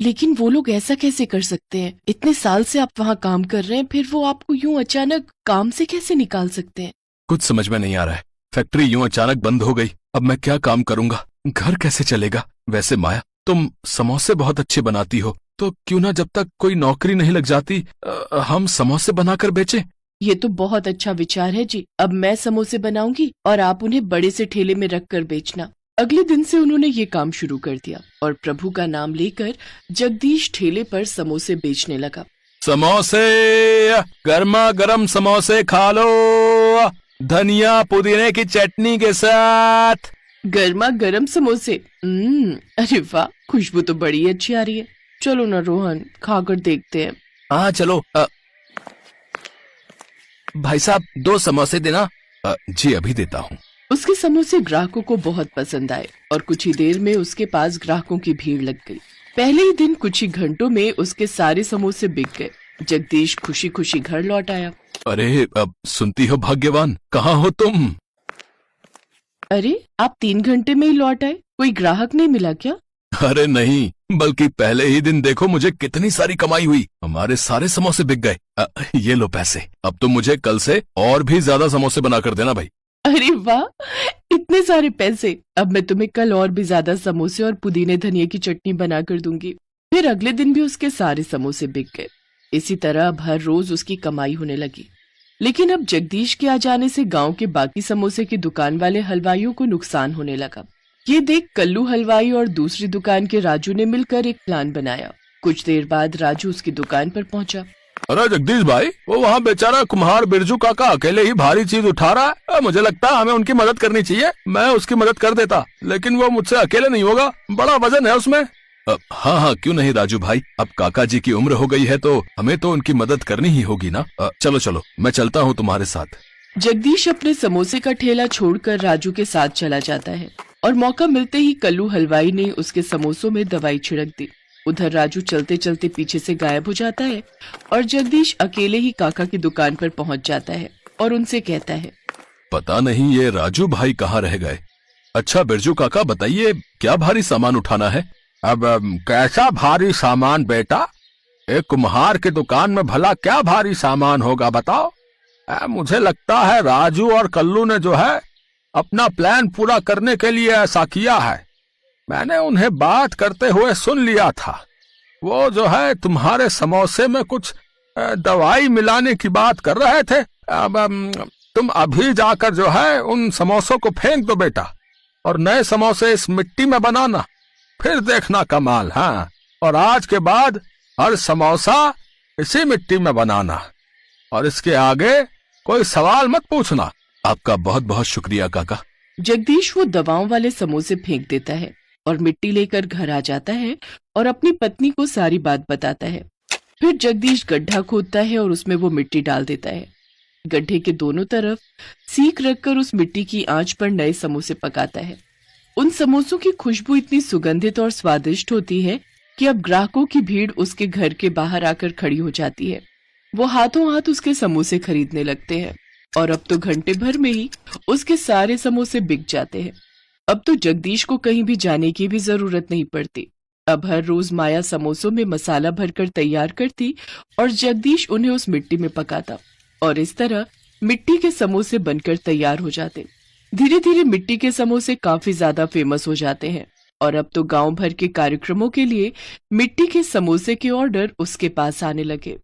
लेकिन वो लोग ऐसा कैसे कर सकते हैं? इतने साल से आप वहाँ काम कर रहे हैं, फिर वो आपको यूं अचानक काम से कैसे निकाल सकते हैं? कुछ समझ में नहीं आ रहा है। फैक्ट्री यूं अचानक बंद हो गई, अब मैं क्या काम करूंगा, घर कैसे चलेगा। वैसे माया, तुम समोसे बहुत अच्छे बनाती हो, तो क्यों ना जब तक कोई नौकरी नहीं लग जाती हम समोसे बनाकर बेचें। ये तो बहुत अच्छा विचार है जी। अब मैं समोसे बनाऊंगी और आप उन्हें बड़े से ठेले में रख कर बेचना। अगले दिन से उन्होंने ये काम शुरू कर दिया और प्रभु का नाम लेकर जगदीश ठेले पर समोसे बेचने लगा। समोसे, गर्मा गर्म समोसे खा लो, धनिया पुदीने की चटनी के साथ। गर्मा गर्म समोसे। अरे वाह, खुशबू तो बड़ी अच्छी आ रही है। चलो ना रोहन, खाकर देखते हैं। हाँ चलो। भाई साहब 2 समोसे देना। जी अभी देता हूँ। उसके समोसे ग्राहकों को बहुत पसंद आए और कुछ ही देर में उसके पास ग्राहकों की भीड़ लग गई। पहले ही दिन कुछ ही घंटों में उसके सारे समोसे बिक गए। जगदीश खुशी खुशी घर लौट आया। अरे अब सुनती हो भाग्यवान, कहाँ हो तुम? अरे, आप 3 घंटे में ही लौट आए, कोई ग्राहक नहीं मिला क्या? अरे नहीं, बल्कि पहले ही दिन देखो मुझे कितनी सारी कमाई हुई। हमारे सारे समोसे बिक गए। ये लो पैसे। अब तुम मुझे कल से और भी ज्यादा समोसे बना कर देना भाई। अरे वाह, इतने सारे पैसे। अब मैं तुम्हें कल और भी ज्यादा समोसे और पुदीने धनिया की चटनी बना कर दूंगी। फिर अगले दिन भी उसके सारे समोसे बिक गए। इसी तरह अब हर रोज उसकी कमाई होने लगी। लेकिन अब जगदीश के आ जाने से गांव के बाकी समोसे की दुकान वाले हलवाइयों को नुकसान होने लगा। ये देख कल्लू हलवाई और दूसरी दुकान के राजू ने मिलकर एक प्लान बनाया। कुछ देर बाद राजू उसकी दुकान पर पहुंचा। अरे जगदीश भाई, वो वहाँ बेचारा कुम्हार बिरजू काका अकेले ही भारी चीज उठा रहा है। मुझे लगता है हमें उनकी मदद करनी चाहिए। मैं उसकी मदद कर देता, लेकिन वो मुझसे अकेले नहीं होगा, बड़ा वजन है उसमें। हाँ हाँ, क्यों नहीं राजू भाई, अब काका जी की उम्र हो गई है तो हमें तो उनकी मदद करनी ही होगी ना। चलो चलो, मैं चलता हूँ तुम्हारे साथ। जगदीश अपने समोसे का ठेला छोड़कर राजू के साथ चला जाता है और मौका मिलते ही कल्लू हलवाई ने उसके समोसों में दवाई छिड़क दी। उधर राजू चलते चलते पीछे से गायब हो जाता है और जगदीश अकेले ही काका की दुकान पर पहुंच जाता है और उनसे कहता है, पता नहीं ये राजू भाई कहाँ रह गए। अच्छा बिरजू काका, बताइए क्या भारी सामान उठाना है? अब कैसा भारी सामान बेटा? एक कुम्हार की दुकान में भला क्या भारी सामान होगा बताओ। मुझे लगता है राजू और कल्लू ने जो है अपना प्लान पूरा करने के लिए ऐसा किया है। मैंने उन्हें बात करते हुए सुन लिया था। वो जो है तुम्हारे समोसे में कुछ दवाई मिलाने की बात कर रहे थे। अब तुम अभी जाकर जो है उन समोसों को फेंक दो बेटा, और नए समोसे इस मिट्टी में बनाना, फिर देखना कमाल। हाँ, और आज के बाद हर समोसा इसी मिट्टी में बनाना, और इसके आगे कोई सवाल मत पूछना। आपका बहुत बहुत शुक्रिया काका। जगदीश वो दवाओं वाले समोसे फेंक देता है और मिट्टी लेकर घर आ जाता है और अपनी पत्नी को सारी बात बताता है। फिर जगदीश गड्ढा खोदता है और उसमें वो मिट्टी डाल देता है। गड्ढे के दोनों तरफ सीख रखकर उस मिट्टी की आंच पर नए समोसे पकाता है। उन समोसों की खुशबू इतनी सुगंधित और स्वादिष्ट होती है कि अब ग्राहकों की भीड़ उसके घर के बाहर आकर खड़ी हो जाती है। वो हाथों हाथ उसके समोसे खरीदने लगते हैं और अब तो घंटे भर में ही उसके सारे समोसे बिक जाते हैं। अब तो जगदीश को कहीं भी जाने की भी जरूरत नहीं पड़ती। अब हर रोज माया समोसों में मसाला भरकर तैयार करती और जगदीश उन्हें उस मिट्टी में पकाता, और इस तरह मिट्टी के समोसे बनकर तैयार हो जाते। धीरे धीरे मिट्टी के समोसे काफी ज्यादा फेमस हो जाते हैं और अब तो गांव भर के कार्यक्रमों के लिए मिट्टी के समोसे के ऑर्डर उसके पास आने लगे।